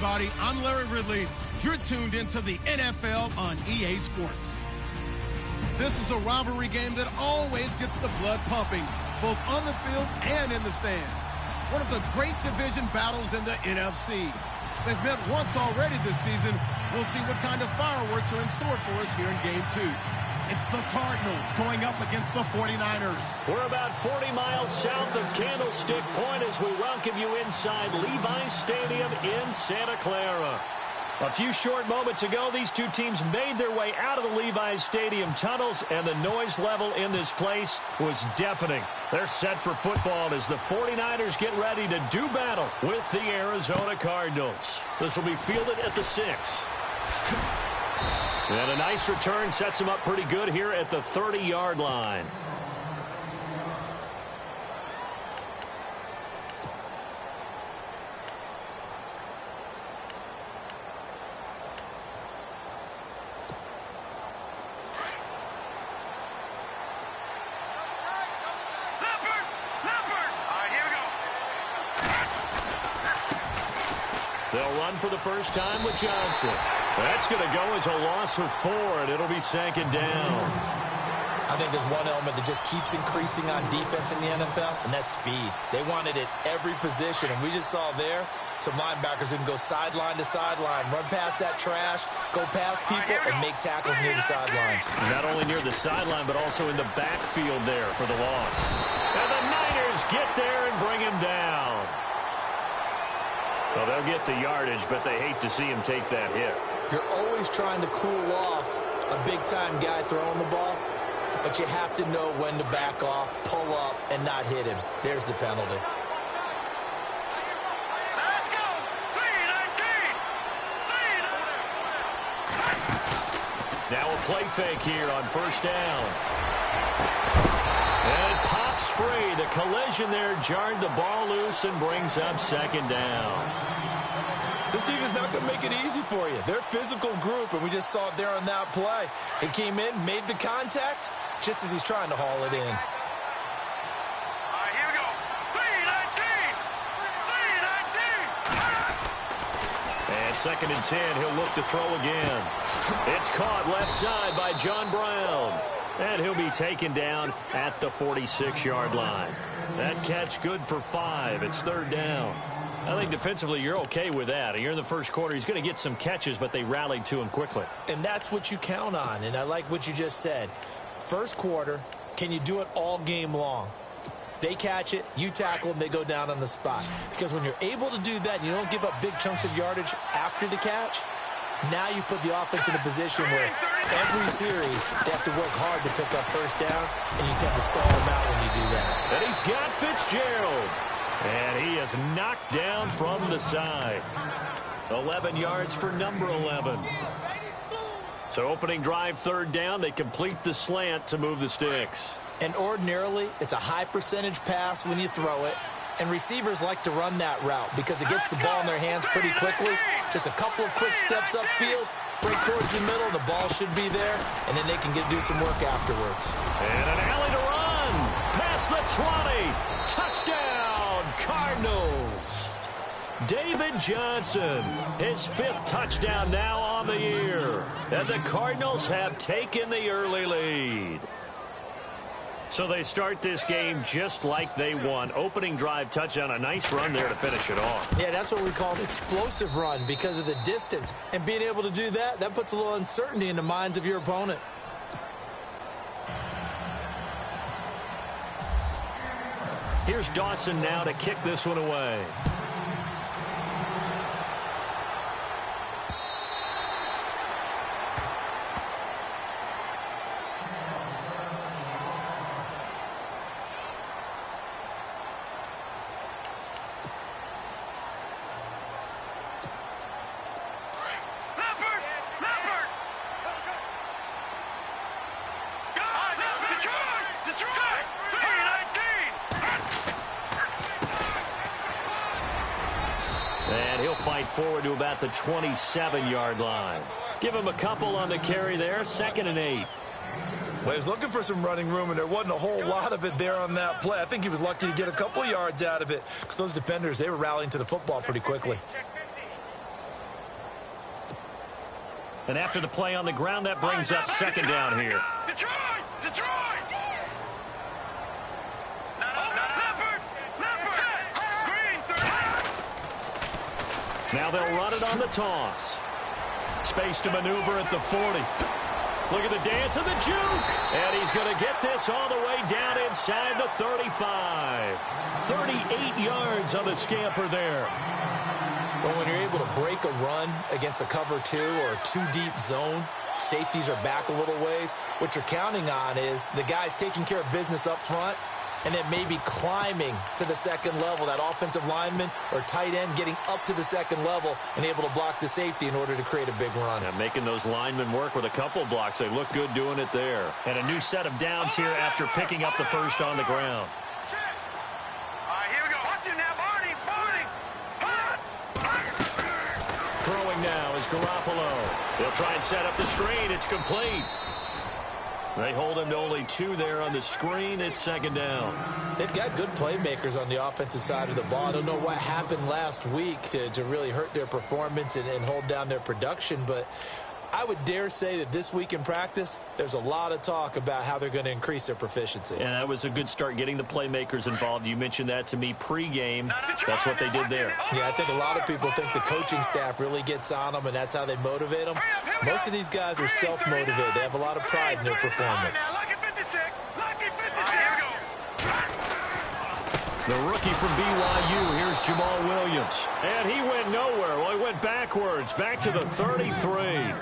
everybody. I'm Larry Ridley. You're tuned into the NFL on EA Sports. This is a rivalry game that always gets the blood pumping, both on the field and in the stands. One of the great division battles in the NFC. They've met once already this season. We'll see what kind of fireworks are in store for us here in Game 2. It's the Cardinals going up against the 49ers. We're about 40 miles south of Candlestick Point as we welcome you inside Levi's Stadium in Santa Clara. A few short moments ago, these two teams made their way out of the Levi's Stadium tunnels, and the noise level in this place was deafening. They're set for football as the 49ers get ready to do battle with the Arizona Cardinals. This will be fielded at the 6. And a nice return sets them up pretty good here at the 30-yard line. They'll run for the first time with Johnson. That's going to go as a loss of 4, and it'll be second down. I think there's one element that just keeps increasing on defense in the NFL, and that's speed. They want it at every position, and we just saw there some linebackers who can go sideline to sideline, run past that trash, go past people, and make tackles near the sidelines. Not only near the sideline, but also in the backfield there for the loss. And the Niners get there and bring him down. Well, they'll get the yardage, but they hate to see him take that hit. You're always trying to cool off a big-time guy throwing the ball, but you have to know when to back off, pull up, and not hit him. There's the penalty. Let's go! 3-19! Now a play fake here on first down. And it pops free. The collision there jarred the ball loose and brings up second down. This team is not going to make it easy for you. They're a physical group, and we just saw it there on that play. He came in, made the contact, just as he's trying to haul it in. All right, here we go. 3-19! 3-19! And second and 10, he'll look to throw again. It's caught left side by John Brown. And he'll be taken down at the 46-yard line. That catch good for 5. It's third down. I think defensively you're okay with that. You're in the first quarter. He's going to get some catches, but they rallied to him quickly. And that's what you count on, and I like what you just said. First quarter, can you do it all game long? They catch it, you tackle them, they go down on the spot. Because when you're able to do that and you don't give up big chunks of yardage after the catch, now you put the offense in a position where every series they have to work hard to pick up first downs, and you tend to stall them out when you do that. And he's got Fitzgerald. And he is knocked down from the side. 11 yards for number 11. So opening drive, third down, they complete the slant to move the sticks. And ordinarily, it's a high percentage pass when you throw it. And receivers like to run that route because it gets the ball in their hands pretty quickly. Just a couple of quick steps upfield, break towards the middle, the ball should be there, and then they can do some work afterwards. And an alley to run. Past the 20. Touchdown, Cardinals. David Johnson, his 5th touchdown now on the year. And the Cardinals have taken the early lead. So they start this game just like they won. Opening drive touchdown, a nice run there to finish it off. Yeah, that's what we call an explosive run because of the distance. And being able to do that, that puts a little uncertainty in the minds of your opponent. Here's Dawson now to kick this one away. And he'll fight forward to about the 27-yard line. Give him a couple on the carry there, 2nd and 8. Well, he was looking for some running room, and there wasn't a whole lot of it there on that play. I think he was lucky to get a couple of yards out of it because those defenders, they were rallying to the football pretty quickly. And after the play on the ground, that brings up second down here. Detroit! Now they'll run it on the toss. Space to maneuver at the 40. Look at the dance and the juke. And he's going to get this all the way down inside the 35. 38 yards on the scamper there. But when you're able to break a run against a cover 2 or a 2-deep zone, safeties are back a little ways. What you're counting on is the guys taking care of business up front and then maybe climbing to the second level, that offensive lineman or tight end getting up to the second level and able to block the safety in order to create a big run. Yeah, making those linemen work with a couple blocks. They look good doing it there. And a new set of downs here after picking up the first on the ground. All right, here we go. Watch it now, Barney. Throwing now is Garoppolo. They'll try and set up the screen. It's complete. They hold him to only 2 there on the screen. It's second down. They've got good playmakers on the offensive side of the ball. I don't know what happened last week to really hurt their performance and hold down their production, but I would dare say that this week in practice, there's a lot of talk about how they're going to increase their proficiency. And that was a good start getting the playmakers involved. You mentioned that to me pregame. That's what they did there. Yeah, I think a lot of people think the coaching staff really gets on them, and that's how they motivate them. Most of these guys are self-motivated. They have a lot of pride in their performance. The rookie from BYU, here's Jamal Williams. And he went nowhere. Well, he went backwards, back to the 33.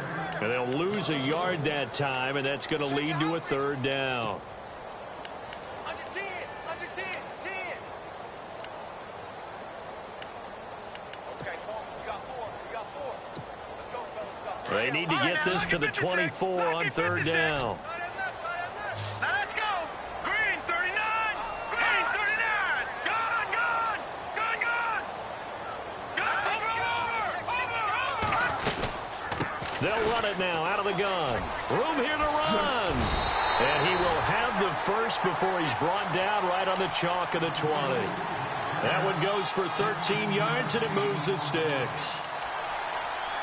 And they'll lose a yard that time, and that's going to lead to a third down. Under 10. Okay, come on. We got 4. Let's go, fellas. They need to get this to the 24 on third down. Now let's go. Green 39. Green 39. Gone. Over. They'll run it now out of the gun. Room here to run. And he will have the first before he's brought down right on the chalk of the 20. That one goes for 13 yards, and it moves the sticks.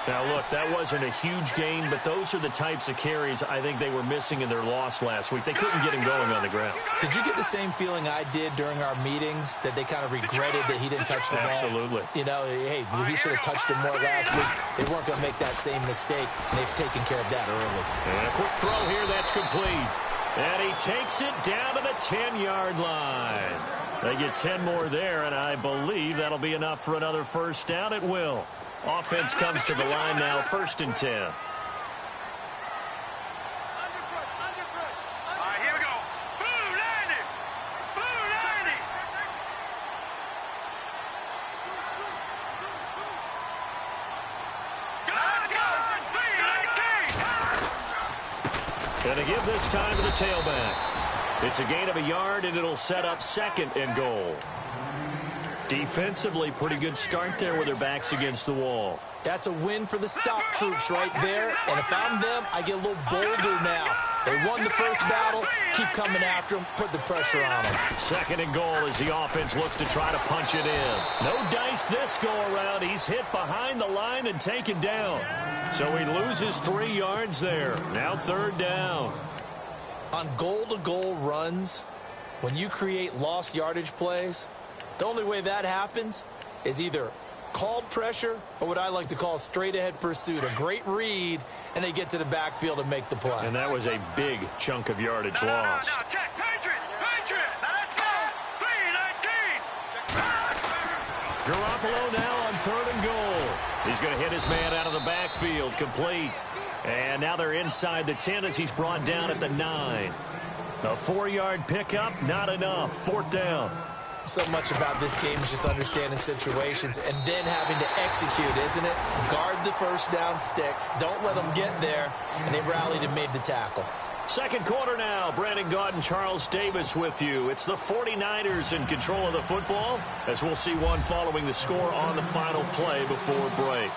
Now, look, that wasn't a huge gain, but those are the types of carries I think they were missing in their loss last week. They couldn't get him going on the ground. Did you get the same feeling I did during our meetings, that they kind of regretted that he didn't touch the ball? Absolutely. You know, hey, he should have touched him more last week. They weren't going to make that same mistake, and they've taken care of that early. And a quick throw here, that's complete. And he takes it down to the 10-yard line. They get 10 more there, and I believe that'll be enough for another first down. It will. Offense comes to the line now, 1st and 10. All right, here we go. Blue 90. Let's go. And to give this time to the tailback. It's a gain of a yard, and it'll set up 2nd and goal. Defensively, pretty good start there with their backs against the wall. That's a win for the stop troops right there. And if I'm them, I get a little bolder now. They won the first battle. Keep coming after them. Put the pressure on them. 2nd and goal as the offense looks to try to punch it in. No dice this go-around. He's hit behind the line and taken down. So he loses 3 yards there. Now 3rd down. On goal-to-goal runs, when you create lost yardage plays, the only way that happens is either called pressure or what I like to call straight-ahead pursuit. A great read, and they get to the backfield and make the play. And that was a big chunk of yardage lost. Now, check. Patriot. Now, let's go. 3-19. Garoppolo now on 3rd and goal. He's going to hit his man out of the backfield, complete. And now they're inside the 10 as he's brought down at the 9. A 4-yard pickup, not enough. 4th down. So much about this game is just understanding situations and then having to execute, isn't it? Guard the first down sticks. Don't let them get there. And they rallied and made the tackle. 2nd quarter now. Brandon Gaudin and Charles Davis with you. It's the 49ers in control of the football, as we'll see one following the score on the final play before break.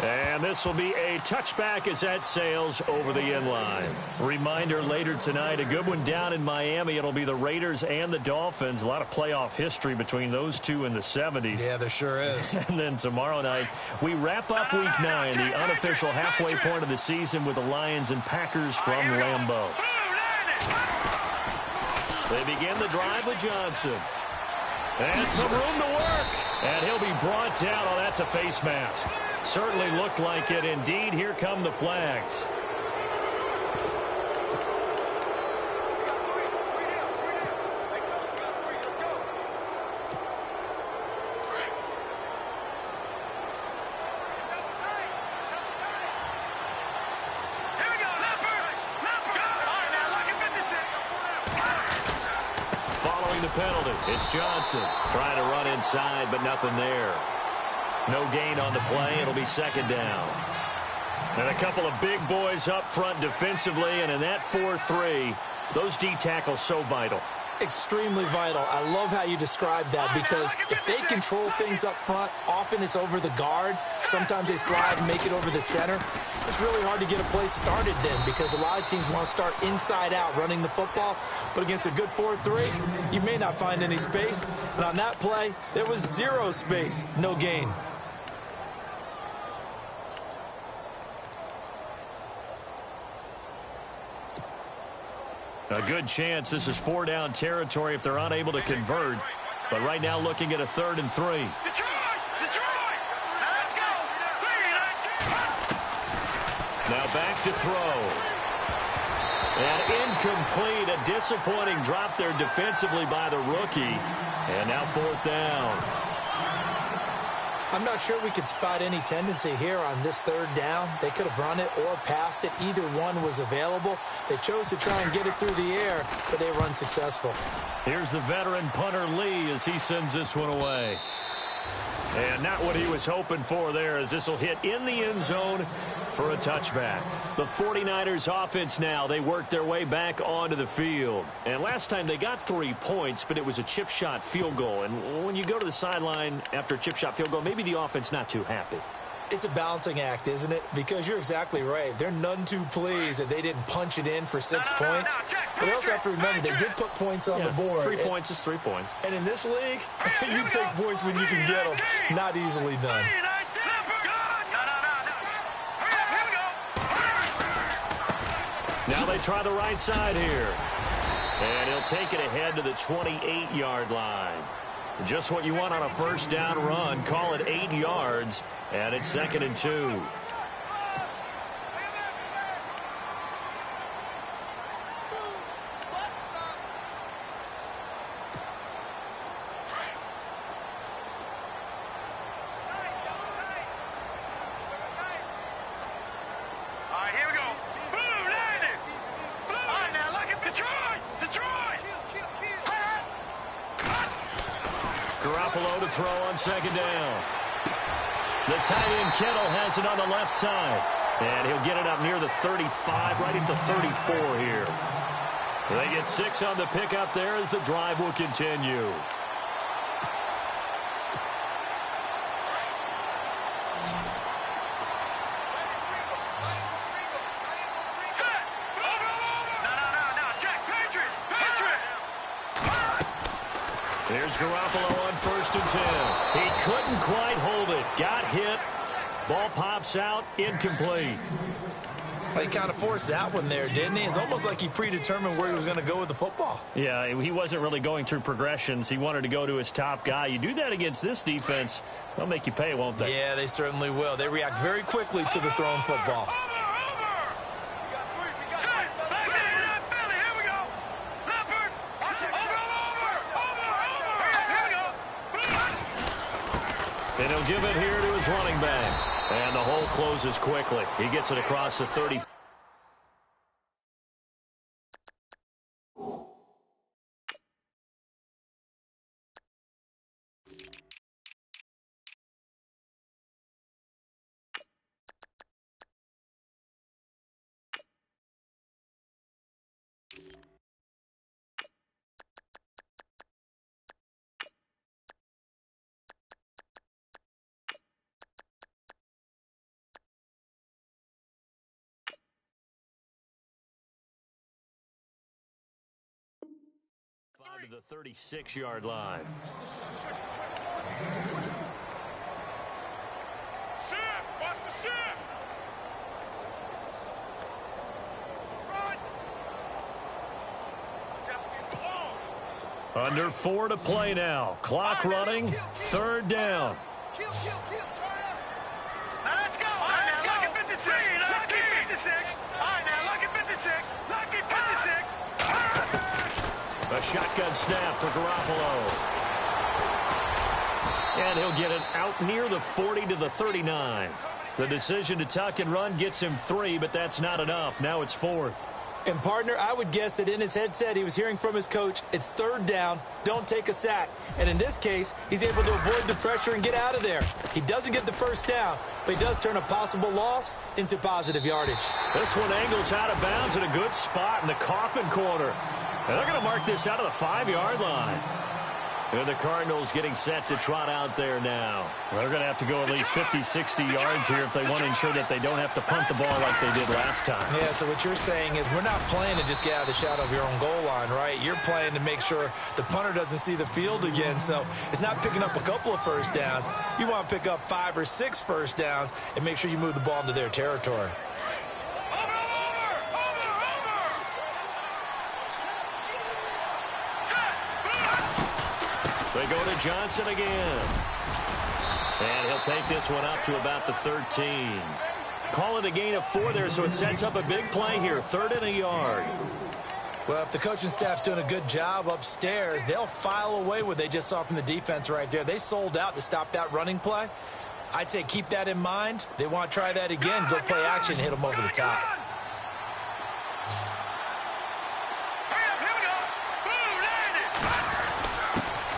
And this will be a touchback as that sails over the inline. Reminder later tonight, a good one down in Miami. It'll be the Raiders and the Dolphins. A lot of playoff history between those two in the 70s. Yeah, there sure is. And then tomorrow night, we wrap up Week 9, the unofficial halfway point of the season with the Lions and Packers from Lambeau. They begin the drive with Johnson. And some room to work. And he'll be brought down. Oh, that's a face mask. Certainly looked like it. Indeed, here come the flags. Following the penalty, it's Johnson trying to run inside, but nothing there. No gain on the play. It'll be second down. And a couple of big boys up front defensively, and in that 4-3, those D tackles so vital. Extremely vital. I love how you describe that, because if they control things up front, often it's over the guard. Sometimes they slide and make it over the center. It's really hard to get a play started then, because a lot of teams want to start inside out running the football. But against a good 4-3, you may not find any space. And on that play, there was zero space. No gain. A good chance this is 4-down territory if they're unable to convert. But right now looking at a 3rd and 3. Now back to throw. And incomplete. A disappointing drop there defensively by the rookie. And now 4th down. I'm not sure we could spot any tendency here on this 3rd down. They could have run it or passed it. Either one was available. They chose to try and get it through the air, but they were unsuccessful. Here's the veteran punter Lee as he sends this one away. And not what he was hoping for there, as this will hit in the end zone for a touchback. The 49ers offense now, they worked their way back onto the field. And last time they got 3 points, but it was a chip shot field goal. And when you go to the sideline after a chip shot field goal, maybe the offense not too happy. It's a balancing act, isn't it? Because you're exactly right. They're none too pleased that they didn't punch it in for 6 points. But they also have to remember they did put points on the board. 3 points is 3 points. And in this league, you take points when you can get them. Not easily done. Now they try the right side here. And he'll take it ahead to the 28-yard line. Just what you want on a 1st down run. Call it 8 yards. And it's 2nd and 2. Garoppolo to throw on 2nd down. The tight end Kittle has it on the left side. And he'll get it up near the 35, right into 34 here. They get 6 on the pickup there as the drive will continue. Here's Garoppolo on 1st and 10. He couldn't quite hold it. Got hit. Ball pops out. Incomplete. He kind of forced that one there, didn't he? It's almost like he predetermined where he was going to go with the football. Yeah, he wasn't really going through progressions. He wanted to go to his top guy. You do that against this defense, they'll make you pay, won't they? Yeah, they certainly will. They react very quickly to the thrown football. And he'll give it here to his running back. And the hole closes quickly. He gets it across the 30. to the 36-yard line. Watch the shift. Run. Under 4 to play now. Clock running. Third down. Now let's go. All right, now, lucky 56. Lucky 56. All right, now, lucky 56. Lucky 56. A shotgun snap for Garoppolo. And he'll get it out near the 40 to the 39. The decision to tuck and run gets him 3, but that's not enough. Now it's 4th. And, partner, I would guess that in his headset he was hearing from his coach, it's third down, don't take a sack. And in this case, he's able to avoid the pressure and get out of there. He doesn't get the first down, but he does turn a possible loss into positive yardage. This one angles out of bounds in a good spot in the coffin corner. And they're going to mark this out of the 5-yard line. And the Cardinals getting set to trot out there now. They're going to have to go at least 50, 60 yards here if they want to ensure that they don't have to punt the ball like they did last time. Yeah, so what you're saying is we're not playing to just get out of the shadow of your own goal line, right? You're playing to make sure the punter doesn't see the field again. So it's not picking up a couple of first downs. You want to pick up 5 or 6 first downs and make sure you move the ball into their territory. They go to Johnson again. And he'll take this one up to about the 13. Call it a gain of 4 there, so it sets up a big play here. 3rd and a yard. Well, if the coaching staff's doing a good job upstairs, they'll file away what they just saw from the defense right there. They sold out to stop that running play. I'd say keep that in mind. They want to try that again. Go play action, hit them over the top.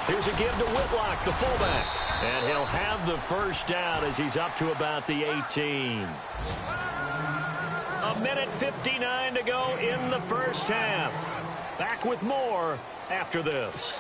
Here's a give to Whitlock, the fullback. And he'll have the first down as he's up to about the 18. A minute 59 to go in the first half. Back with more after this.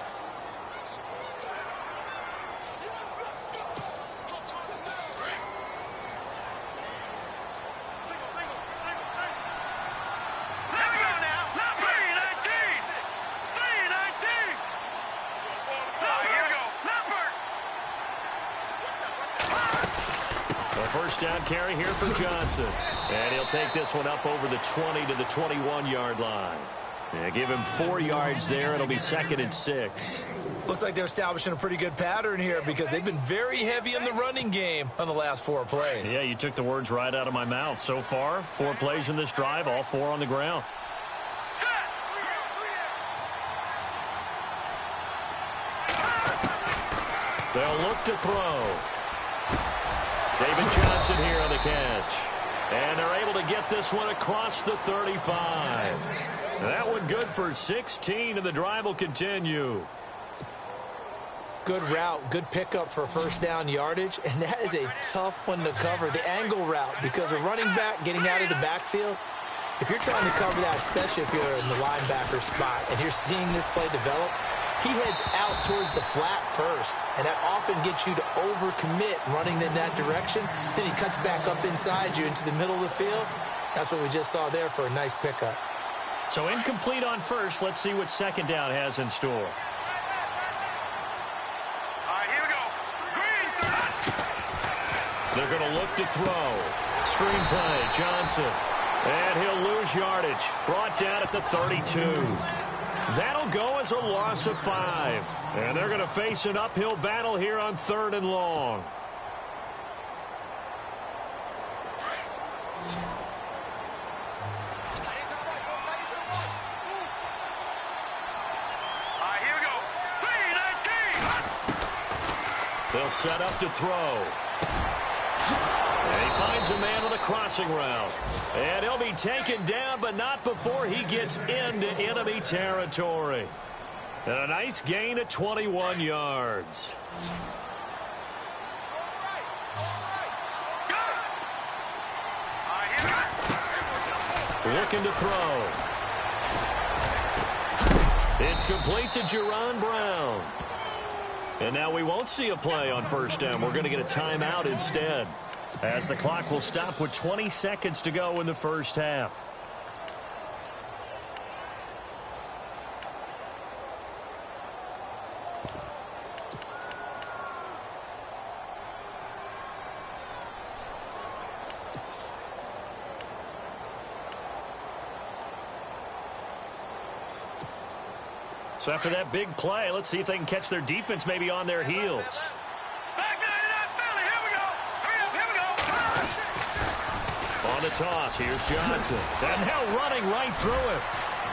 First down carry here for Johnson. And he'll take this one up over the 20 to the 21-yard line. Yeah, give him 4 yards there. It'll be 2nd and 6. Looks like they're establishing a pretty good pattern here because they've been very heavy in the running game on the last 4 plays. Yeah, you took the words right out of my mouth. So far, 4 plays in this drive, all 4 on the ground. They'll look to throw. David Johnson here on the catch. And they're able to get this one across the 35. That one good for 16, and the drive will continue. Good route, good pickup for first down yardage, and that is a tough one to cover, the angle route, because a running back getting out of the backfield, if you're trying to cover that, especially if you're in the linebacker spot and you're seeing this play develop, he heads out towards the flat first, and that often gets you to overcommit running in that direction. Then he cuts back up inside you into the middle of the field. That's what we just saw there for a nice pickup. So incomplete on first. Let's see what second down has in store. All right, here we go. Green. They're going to look to throw. Screen play, Johnson. And he'll lose yardage. Brought down at the 32. That'll go as a loss of 5. And they're going to face an uphill battle here on 3rd and long. All right, here we go. 3-19. They'll set up to throw. And he finds a man on a crossing route. And he'll be taken down, but not before he gets into enemy territory. And a nice gain of 21 yards. Looking to throw. It's complete to Jerron Brown. And now we won't see a play on first down. We're going to get a timeout instead, as the clock will stop with 20 seconds to go in the first half. So after that big play, let's see if they can catch their defense maybe on their heels. Back to that Philly. Here we go. Here we go. On the toss, here's Johnson. And now running right through him.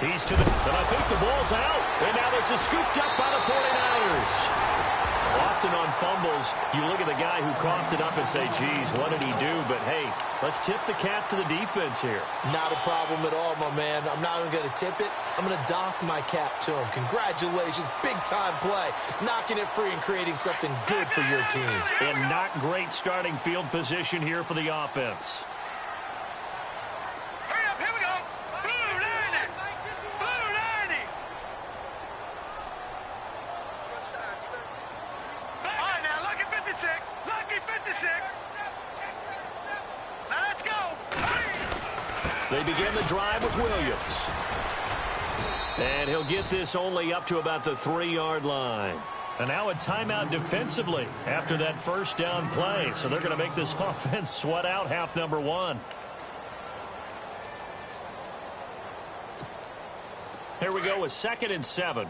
He's to the... And I think the ball's out. And now this is scooped up by the 49ers. Often on fumbles, you look at the guy who coughed it up and say, geez, what did he do? But, hey, let's tip the cap to the defense here. Not a problem at all, my man. I'm not even going to tip it. I'm going to doff my cap to him. Congratulations. Big-time play. Knocking it free and creating something good for your team. And not great starting field position here for the offense. Hurry up. Here we go. Blue 90. Blue 90. All right, now, lucky 56. Lucky 56. Now, let's go. They begin the drive with Williams. And he'll get this only up to about the 3-yard line. And now a timeout defensively after that first down play. So they're going to make this offense sweat out half number one. Here we go with 2nd and 7.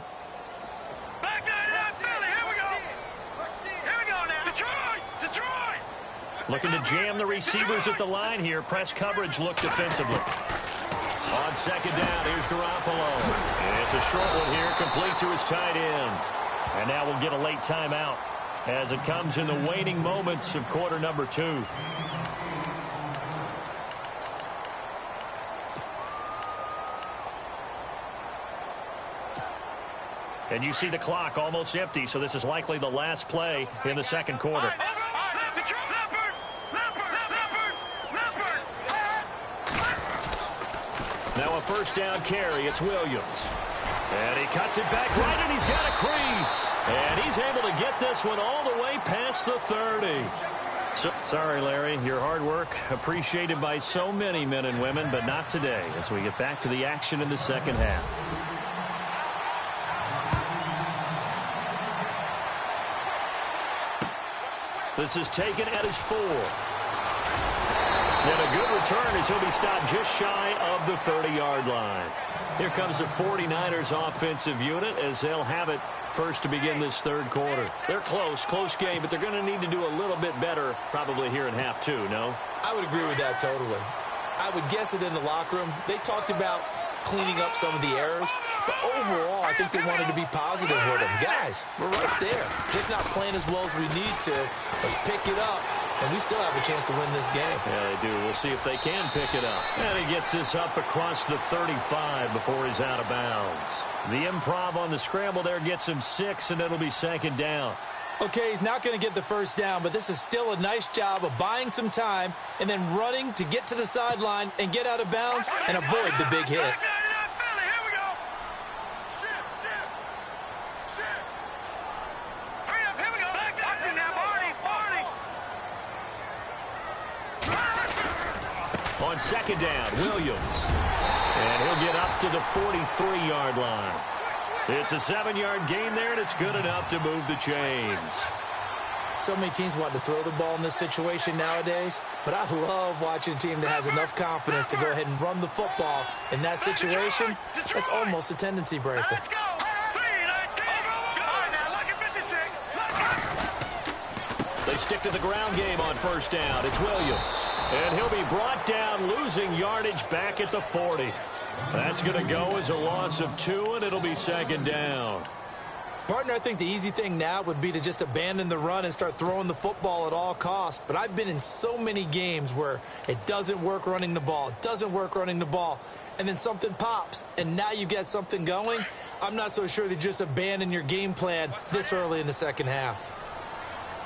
Back to that Philly. Here we go. Here we go now. Detroit. Looking to jam the receivers at the line here. Press coverage look defensively. On 2nd down, here's Garoppolo. It's a short one here, complete to his tight end. And now we'll get a late timeout as it comes in the waning moments of quarter number 2. And you see the clock almost empty, so this is likely the last play in the second quarter. Now a first down carry. It's Williams. And he cuts it back right, and he's got a crease. And he's able to get this one all the way past the 30. So, sorry, Larry. Your hard work appreciated by so many men and women, but not today as we get back to the action in the second half. This is taken at his 4. And a good return as he'll be stopped just shy of the 30-yard line. Here comes the 49ers offensive unit as they'll have it first to begin this third quarter. They're close game, but they're going to need to do a little bit better probably here in half 2, no? I would agree with that totally. I would guess it in the locker room. They talked about cleaning up some of the errors, but overall, I think they wanted to be positive with them. Guys, we're right there. Just not playing as well as we need to. Let's pick it up, and we still have a chance to win this game. Yeah, they do. We'll see if they can pick it up. And he gets this up across the 35 before he's out of bounds. The improv on the scramble there gets him 6, and it'll be 2nd down. Okay, he's not going to get the first down, but this is still a nice job of buying some time and then running to get to the sideline and get out of bounds and avoid the big hit. On 2nd down, Williams. And he'll get up to the 43-yard line. It's a 7-yard gain there, and it's good enough to move the chains. So many teams want to throw the ball in this situation nowadays, but I love watching a team that has enough confidence to go ahead and run the football in that situation. That's almost a tendency breaker. They stick to the ground game on first down. It's Williams. And he'll be brought down, losing yardage back at the 40. That's going to go as a loss of 2, and it'll be 2nd down. Partner, I think the easy thing now would be to just abandon the run and start throwing the football at all costs. But I've been in so many games where it doesn't work running the ball. It doesn't work running the ball. And then something pops, and now you get something going. I'm not so sure to just abandon your game plan this early in the second half.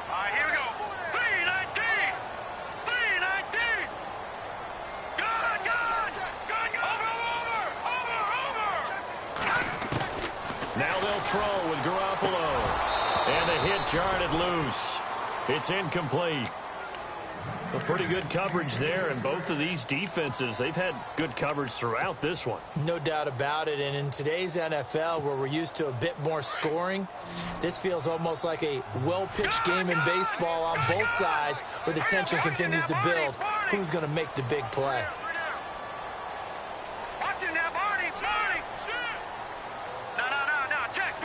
All right, here we go. 319. 319. Over. Now they'll throw with Garoppolo. And the hit jarred it loose. It's incomplete. A pretty good coverage there, and both of these defenses, they've had good coverage throughout this one. No doubt about it, and in today's NFL, where we're used to a bit more scoring, this feels almost like a well-pitched game in baseball on both sides, where the tension continues to build. Who's going to make the big play? Watch it now, Barney. No, check.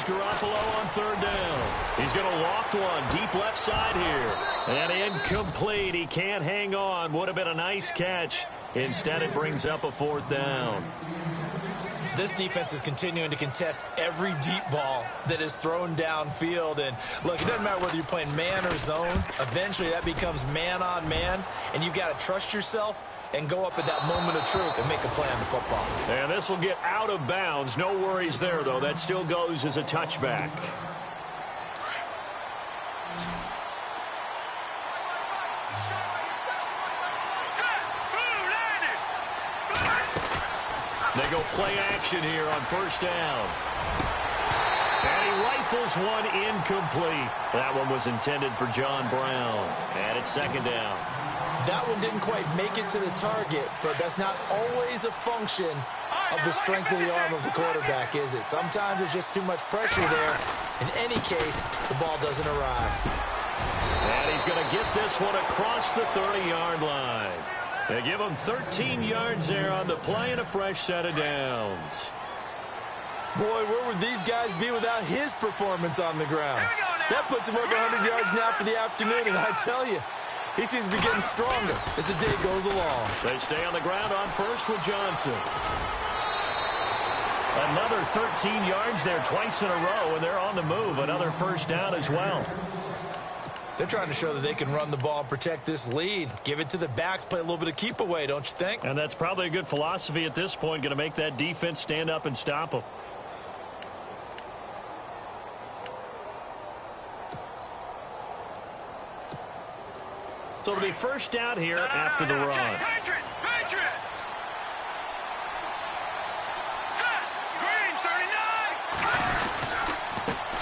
goes Garoppolo on third down. He's going to loft one deep left side here. And incomplete. He can't hang on. Would have been a nice catch. Instead, it brings up a fourth down. This defense is continuing to contest every deep ball that is thrown downfield. And, look, it doesn't matter whether you're playing man or zone. Eventually, that becomes man on man. And you've got to trust yourself and go up at that moment of truth and make a play on the football. And this will get out of bounds. No worries there, though. That still goes as a touchback. They go play action here on first down. And he rifles one incomplete. That one was intended for John Brown. And it's second down. That one didn't quite make it to the target, but that's not always a function of the strength of the arm of the quarterback, is it? Sometimes there's just too much pressure there. In any case, the ball doesn't arrive. And he's going to get this one across the 30-yard line. They give him 13 yards there on the play and a fresh set of downs. Boy, where would these guys be without his performance on the ground? That puts him over 100 yards now for the afternoon, and I tell you, he seems to be getting stronger as the day goes along. They stay on the ground on first with Johnson. Another 13 yards there twice in a row, and they're on the move. Another first down as well. They're trying to show that they can run the ball and protect this lead. Give it to the backs, play a little bit of keep away, don't you think? And that's probably a good philosophy at this point, going to make that defense stand up and stop them. So it'll be first down here after the run.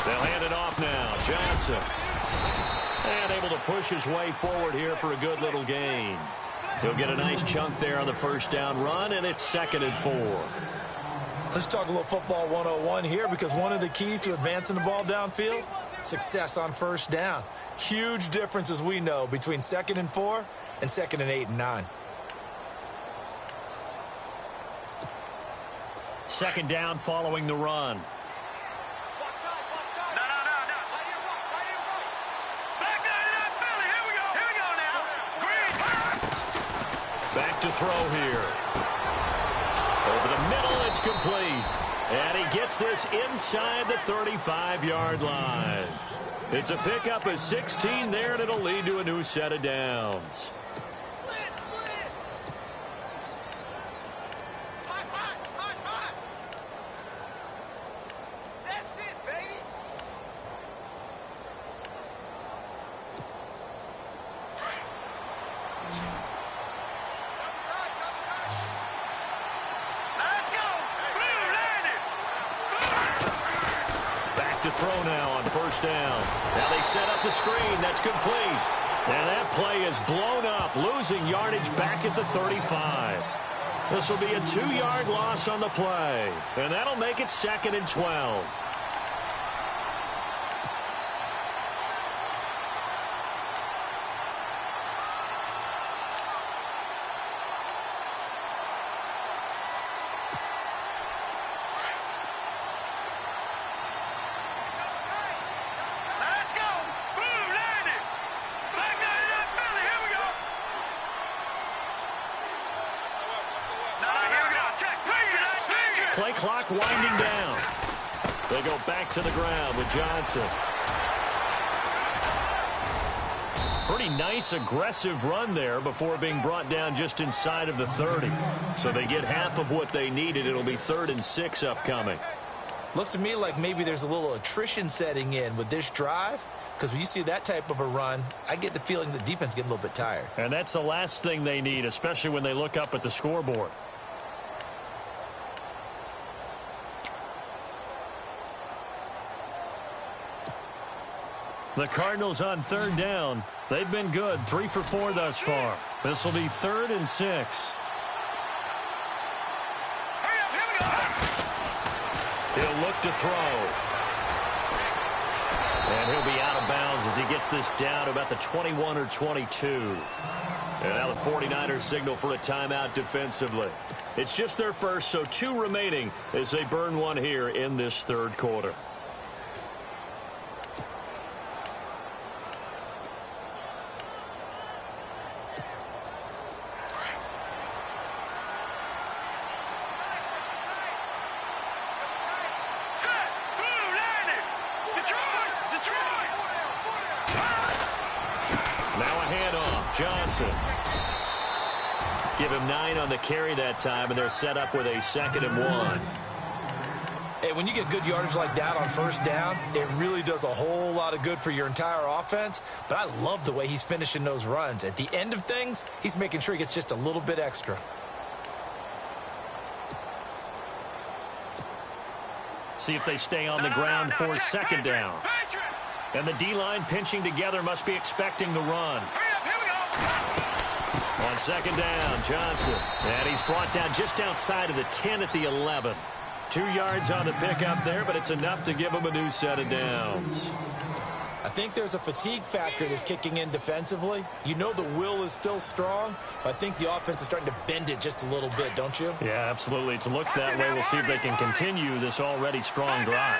They'll hand it off now. Johnson. And able to push his way forward here for a good little gain. He'll get a nice chunk there on the first down run, and it's 2nd and 4. Let's talk a little football 101 here, because one of the keys to advancing the ball downfield, success on first down. Huge difference, as we know, between 2nd and 4 and 2nd and 8 and 9. Second down following the run. Back to throw here. Over the middle, it's complete. And he gets this inside the 35-yard line. It's a pickup of 16 there, and it'll lead to a new set of downs. To throw now on first down. Now they set up the screen. That's complete. And that play is blown up, losing yardage back at the 35. This will be a 2-yard loss on the play. And that'll make it 2nd and 12. Play clock winding down. They go back to the ground with Johnson. Pretty nice, aggressive run there before being brought down just inside of the 30. So they get half of what they needed. It'll be 3rd and 6 upcoming. Looks to me like maybe there's a little attrition setting in with this drive, because when you see that type of a run, I get the feeling the defense getting a little bit tired. And that's the last thing they need, especially when they look up at the scoreboard. The Cardinals on 3rd down. They've been good, 3 for 4 thus far. This will be 3rd and 6. He'll look to throw. And he'll be out of bounds as he gets this down to about the 21 or 22. And now the 49ers signal for a timeout defensively. It's just their first, so 2 remaining as they burn one here in this 3rd quarter. Johnson. Give him 9 on the carry that time, and they're set up with a 2nd and 1. Hey, when you get good yardage like that on first down, it really does a whole lot of good for your entire offense. But I love the way he's finishing those runs. At the end of things, he's making sure he gets just a little bit extra. See if they stay on the ground for 2nd down. And the D-line pinching together must be expecting the run. On 2nd down, Johnson. And he's brought down just outside of the 10 at the 11. 2 yards on the pickup there, but it's enough to give him a new set of downs. I think there's a fatigue factor that's kicking in defensively. You know the will is still strong, but I think the offense is starting to bend it just a little bit, don't you? Yeah, absolutely. It's looked that way. We'll see if they can continue this already strong drive.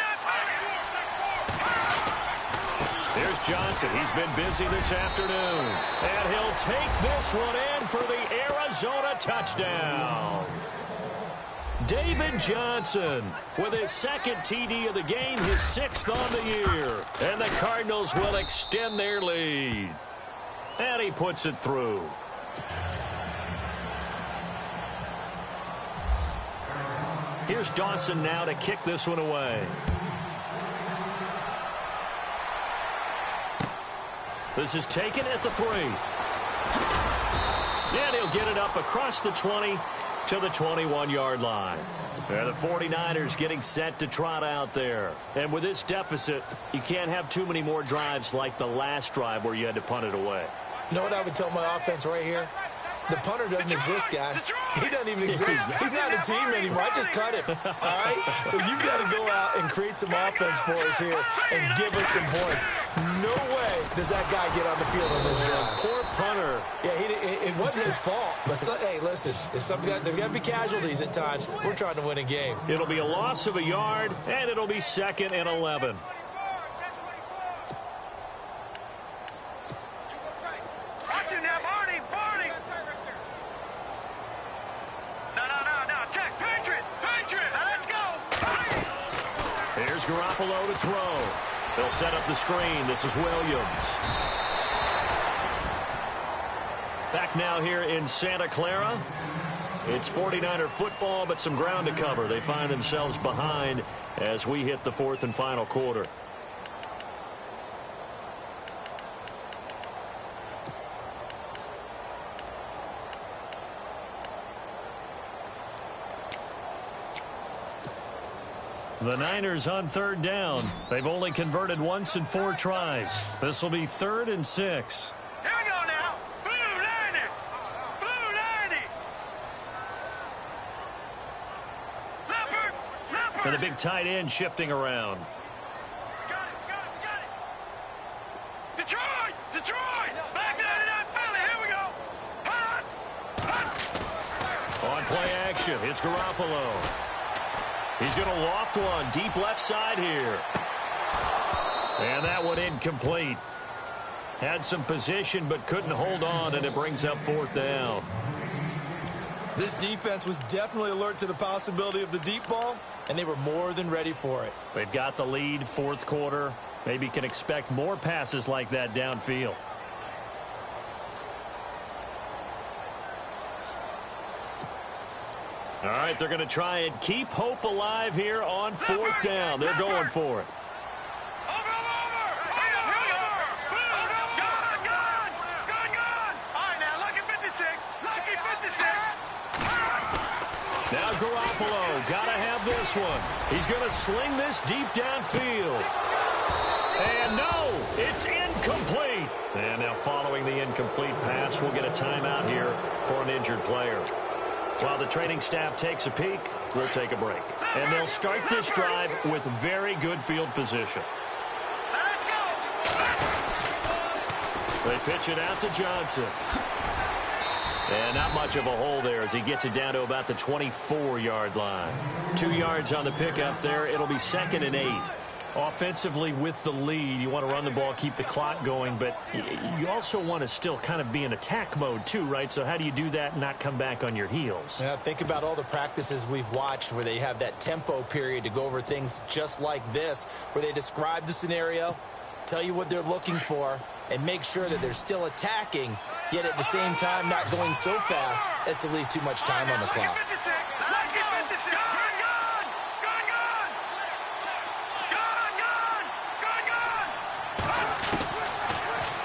Here's Johnson. He's been busy this afternoon. And he'll take this one in for the Arizona touchdown. David Johnson with his 2nd TD of the game, his 6th on the year. And the Cardinals will extend their lead. And he puts it through. Here's Dawson now to kick this one away. This is taken at the 3. And he'll get it up across the 20 to the 21-yard line. And the 49ers getting set to trot out there. And with this deficit, you can't have too many more drives like the last drive where you had to punt it away. You know what I would tell my offense right here? The punter doesn't exist, guys. He doesn't even exist. He's not a team anymore. I just cut him. All right? So you've got to go out and create some offense for us here and give us some points. No way does that guy get on the field on this drive. Poor punter. Yeah, it wasn't his fault. But, hey, listen, there's got to be casualties at times. We're trying to win a game. It'll be a loss of a yard, and it'll be 2nd and 11. Here's Garoppolo to throw. They'll set up the screen. This is Williams. Back now here in Santa Clara. It's 49er football, but some ground to cover. They find themselves behind as we hit the 4th and final quarter. The Niners on 3rd down. They've only converted once in 4 tries. This will be 3rd and 6. Here we go now. Blue 90. Blue 90. Leopard. And the big tight end shifting around. Got it. Detroit. Back 99 Philly. Here we go. Punt. On play action, it's Garoppolo. He's going to loft one deep left side here. And that one incomplete. Had some position but couldn't hold on, and it brings up 4th down. This defense was definitely alert to the possibility of the deep ball, and they were more than ready for it. They've got the lead, 4th quarter. Maybe can expect more passes like that downfield. All right, they're going to try and keep hope alive here on 4th down. They're going for it. Over. Gun. All right, now, lucky 56. Lucky 56. Now Garoppolo, got to have this one. He's going to sling this deep downfield. And no, it's incomplete. And now following the incomplete pass, we'll get a timeout here for an injured player. While the training staff takes a peek, we'll take a break. And they'll start this drive with very good field position. Let's go. They pitch it out to Johnson. And not much of a hole there as he gets it down to about the 24-yard line. 2 yards on the pickup there. It'll be 2nd and 8. Offensively with the lead, you want to run the ball, keep the clock going, but you also want to still kind of be in attack mode too, right? So how do you do that and not come back on your heels? Yeah, think about all the practices we've watched where they have that tempo period to go over things just like this, where they describe the scenario, tell you what they're looking for, and make sure that they're still attacking yet at the same time not going so fast as to leave too much time on the clock.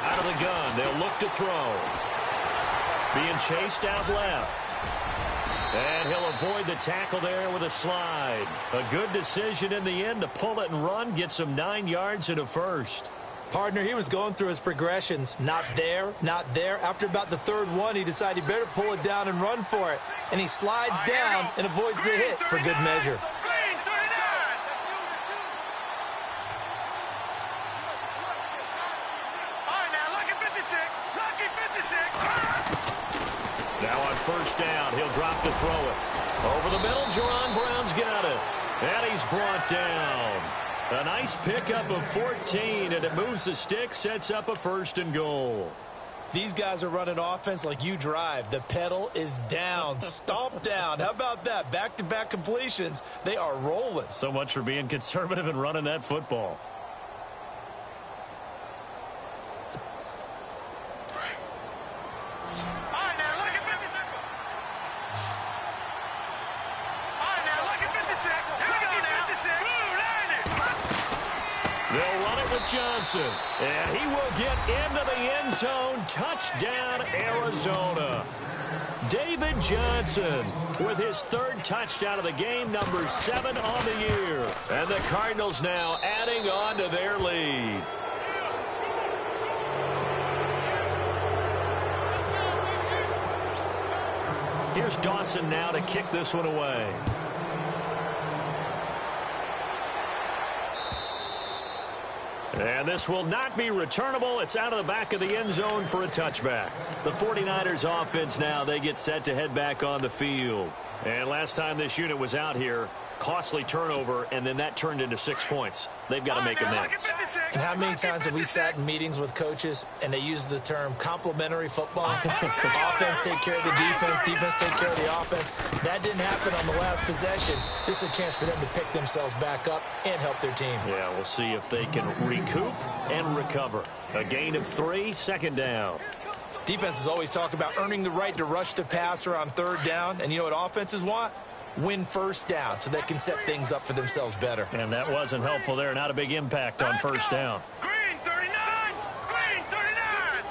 Out of the gun, they'll look to throw. Being chased out left. And he'll avoid the tackle there with a slide. A good decision in the end to pull it and run, gets him 9 yards and a first. Partner, he was going through his progressions. Not there, not there. After about the third one, he decided he better pull it down and run for it. And he slides down and avoids the hit for good measure. Now on first down, he'll drop to throw it. Over the middle, Jerron Brown's got it. And he's brought down. A nice pickup of 14, and it moves the stick, sets up a first and goal. These guys are running offense like you drive. The pedal is down, stomp down. How about that? Back-to-back completions. They are rolling. So much for being conservative and running that football. They'll run it with Johnson, and he will get into the end zone. Touchdown, Arizona. David Johnson with his third touchdown of the game, number 7 on the year. And the Cardinals now adding on to their lead. Here's Dawson now to kick this one away. And this will not be returnable. It's out of the back of the end zone for a touchback. The 49ers offense now, they get set to head back on the field. And last time this unit was out here, costly turnover, and then that turned into 6 points. They've got to make amends. And how many times have we sat in meetings with coaches and they use the term complementary football? Offense take care of the defense, defense take care of the offense. That didn't happen on the last possession. This is a chance for them to pick themselves back up and help their team. Yeah, we'll see if they can recoup and recover. A gain of 3, second down. Defenses always talk about earning the right to rush the passer on third down. And you know what offenses want? Win first down so they can set things up for themselves better. And that wasn't helpful there. Not a big impact on first down. Green 39! Green 39!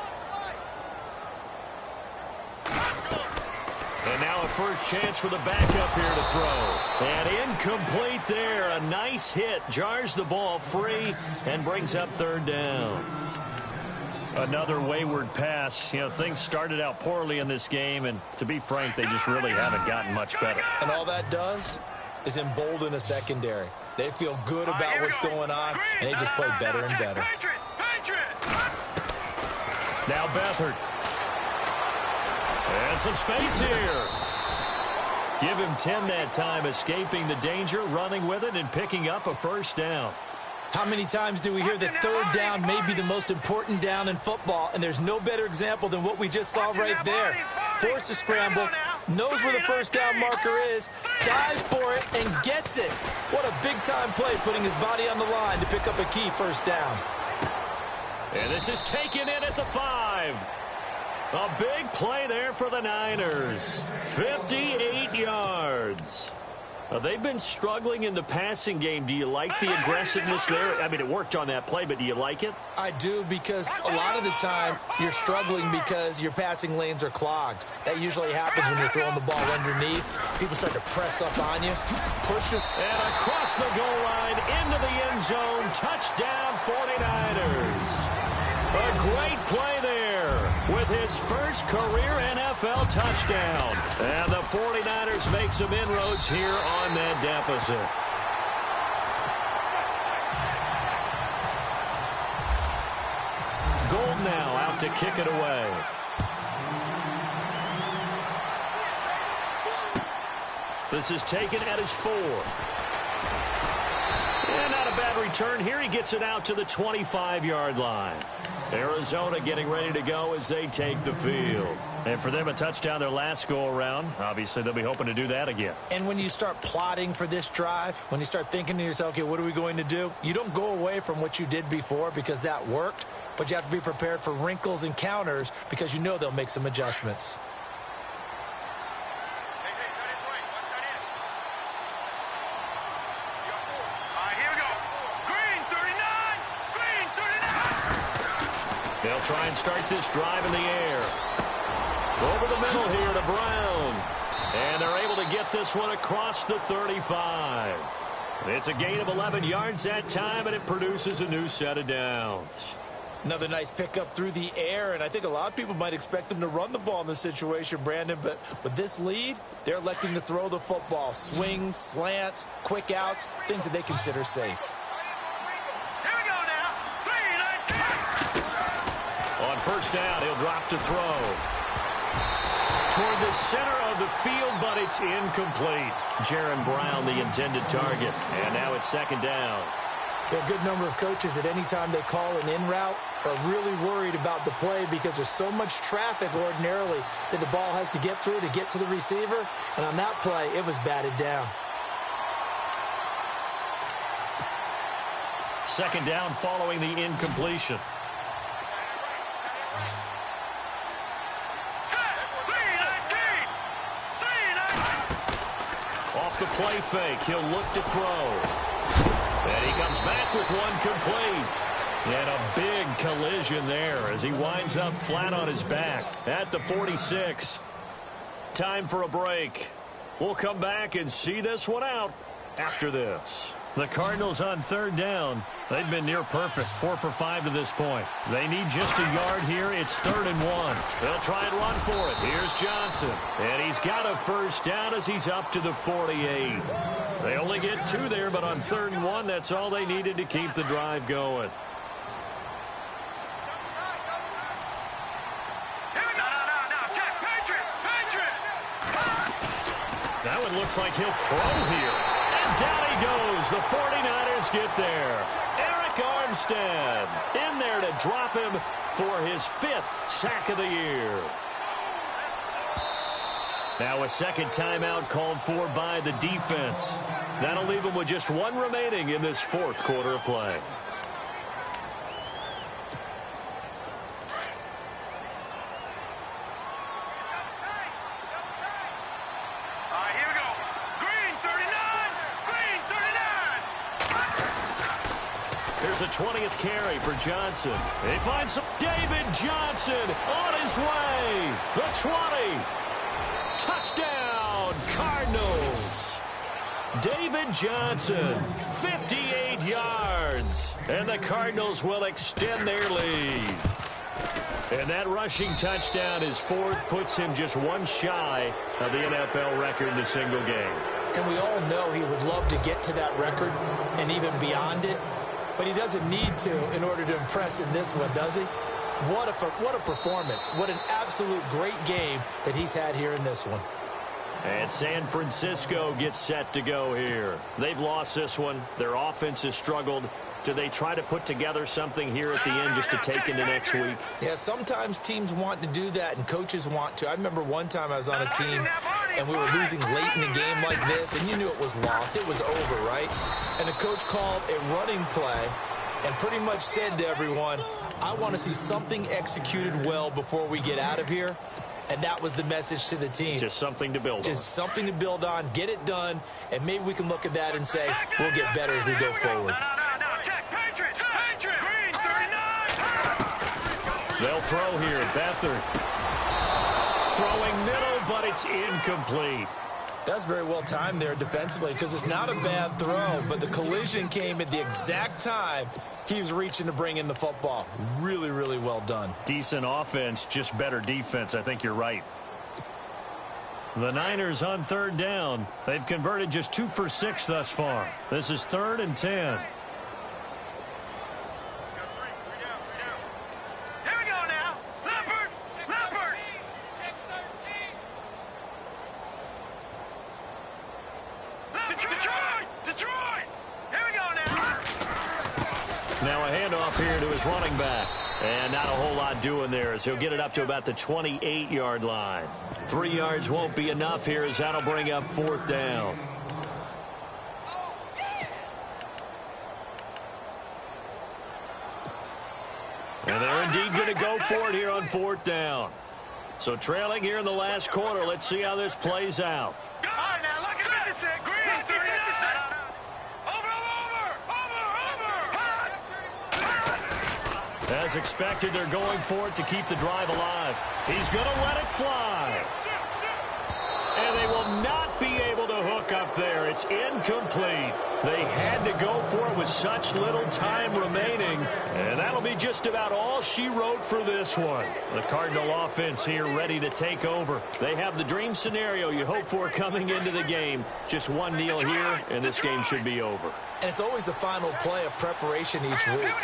And now a first chance for the backup here to throw. And incomplete there. A nice hit. Jars the ball free and brings up third down. Another wayward pass. You know, things started out poorly in this game, and to be frank, they just really haven't gotten much better. And all that does is embolden a secondary. They feel good about what's going on, and they just play better and better. Now Beathard. And some space here. Give him 10 that time, escaping the danger, running with it, and picking up a first down. How many times do we hear that third down may be the most important down in football, and there's no better example than what we just saw right there. Forced to scramble, knows where the first down marker is, dives for it, and gets it. What a big-time play, putting his body on the line to pick up a key first down. And this is taken in at the 5. A big play there for the Niners. 58 yards. They've been struggling in the passing game. Do you like the aggressiveness there? I mean, it worked on that play, but do you like it? I do, because a lot of the time you're struggling because your passing lanes are clogged. That usually happens when you're throwing the ball underneath. People start to press up on you, push it. And across the goal line, into the end zone, touchdown 49ers. A great play there with his first career NFL touchdown. And the 49ers make some inroads here on that deficit. Gold now out to kick it away. This is taken at his 4. And not a bad return here. He gets it out to the 25-yard line. Arizona getting ready to go as they take the field. And for them, a touchdown their last go-around. Obviously, they'll be hoping to do that again. And when you start plotting for this drive, when you start thinking to yourself, okay, what are we going to do? You don't go away from what you did before because that worked, but you have to be prepared for wrinkles and counters because you know they'll make some adjustments. They'll try and start this drive in the air. Over the middle here to Brown. And they're able to get this one across the 35. It's a gain of 11 yards that time, and it produces a new set of downs. Another nice pickup through the air, and I think a lot of people might expect them to run the ball in this situation, Brandon, but with this lead, they're electing to throw the football. Swings, slants, quick outs, things that they consider safe. On first down, he'll drop to throw. Toward the center of the field, but it's incomplete. Jaron Brown, the intended target. And now it's second down. There are a good number of coaches that any time they call an in route are really worried about the play because there's so much traffic ordinarily that the ball has to get through to get to the receiver. And on that play, it was batted down. Second down following the incompletion. Off the play fake, he'll look to throw. And he comes back with one complete. And a big collision there as he winds up flat on his back at the 46. Time for a break. We'll come back and see this one out after this. The Cardinals on third down. They've been near perfect, 4 for 5 to this point. They need just a yard here. It's 3rd and 1. They'll try and run for it. Here's Johnson. And he's got a first down as he's up to the 48. They only get 2 there, but on 3rd and 1, that's all they needed to keep the drive going. That one looks like he'll throw here. And down he goes. The 49ers get there. Eric Armstead in there to drop him for his 5th sack of the year. Now a second timeout called for by the defense. That'll leave them with just 1 remaining in this 4th quarter of play. There's a 20th carry for Johnson. He finds some David Johnson on his way. The 20. Touchdown, Cardinals. David Johnson, 58 yards. And the Cardinals will extend their lead. And that rushing touchdown, his 4th, puts him just 1 shy of the NFL record in a single game. And we all know he would love to get to that record and even beyond it. But he doesn't need to in order to impress in this one, does he? What a performance. What an absolute great game that he's had here in this one. And San Francisco gets set to go here. They've lost this one. Their offense has struggled. Do they try to put together something here at the end just to take into next week? Yeah, sometimes teams want to do that and coaches want to. I remember one time I was on a team and we were losing late in a game like this, and you knew it was lost. It was over, right? And the coach called a running play and pretty much said to everyone, I want to see something executed well before we get out of here. And that was the message to the team. Just something to build on. Just something to build on, get it done, and maybe we can look at that and say, we'll get better as we go forward. They'll throw here. Beathard. Throwing middle, but it's incomplete. That's very well timed there defensively because it's not a bad throw, but the collision came at the exact time he was reaching to bring in the football. Really, really well done. Decent offense, just better defense. I think you're right. The Niners on 3rd down. They've converted just 2 for 6 thus far. This is 3rd and 10. Now a handoff here to his running back. And not a whole lot doing there as he'll get it up to about the 28-yard line. 3 yards won't be enough here as that'll bring up 4th down. And they're indeed going to go for it here on 4th down. So trailing here in the last quarter. Let's see how this plays out. All right, now, look at 56. Green, 56. Over. As expected, they're going for it to keep the drive alive. He's going to let it fly. And they will not be able to hook up there. It's incomplete. They had to go for it with such little time remaining. And that'll be just about all she wrote for this one. The Cardinal offense here ready to take over. They have the dream scenario you hope for coming into the game. Just one kneel here, and this game should be over. And it's always the final play of preparation each week.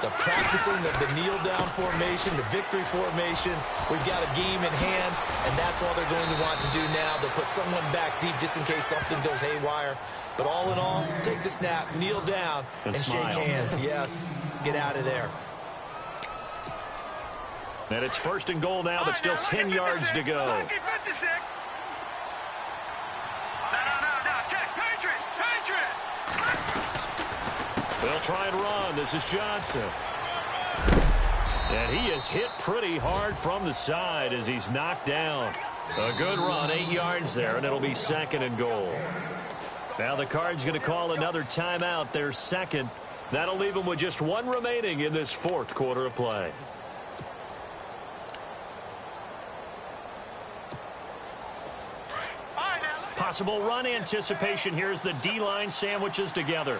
The practicing of the kneel-down formation, the victory formation. We've got a game in hand, and that's all they're going to want to do now. They'll put someone back deep just in case something goes haywire. But all in all, take the snap, kneel down, and shake hands. Yes, get out of there. And it's 1st and goal now, but still 10 yards to go. They'll try and run. This is Johnson. And he is hit pretty hard from the side as he's knocked down. A good run, 8 yards there, and it'll be 2nd and goal. Now the Cards going to call another timeout, their 2nd. That'll leave them with just 1 remaining in this 4th quarter of play. Possible run anticipation here as the D-line sandwiches together.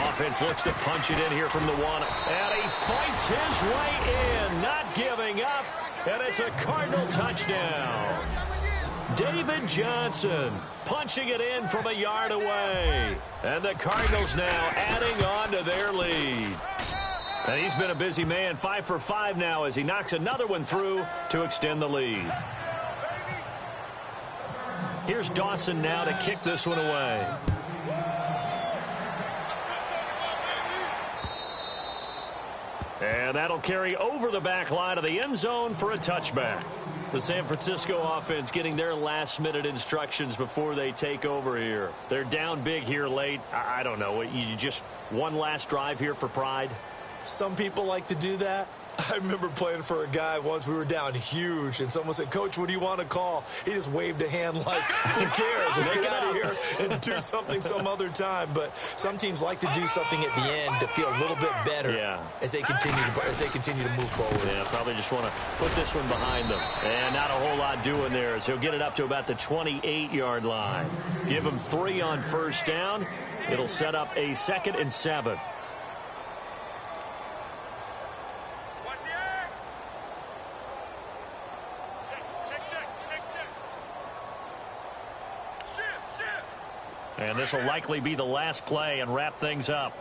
Offense looks to punch it in here from the 1. And he fights his way in, not giving up. And it's a Cardinal touchdown. David Johnson punching it in from a yard away. And the Cardinals now adding on to their lead. And he's been a busy man, 5 for 5 now as he knocks another one through to extend the lead. Here's Dawson now to kick this one away. And that'll carry over the back line of the end zone for a touchback. The San Francisco offense getting their last-minute instructions before they take over here. They're down big here late. I don't know. You just one last drive here for pride? Some people like to do that. I remember playing for a guy once. We were down huge, and someone said, "Coach, what do you want to call?" He just waved a hand like, who cares? Just get out of here and do something some other time. But some teams like to do something at the end to feel a little bit better as they continue to move forward. Yeah, probably just want to put this one behind them. And not a whole lot doing there as he'll get it up to about the 28-yard line. Give him 3 on 1st down. It'll set up a 2nd and 7. And this will likely be the last play and wrap things up.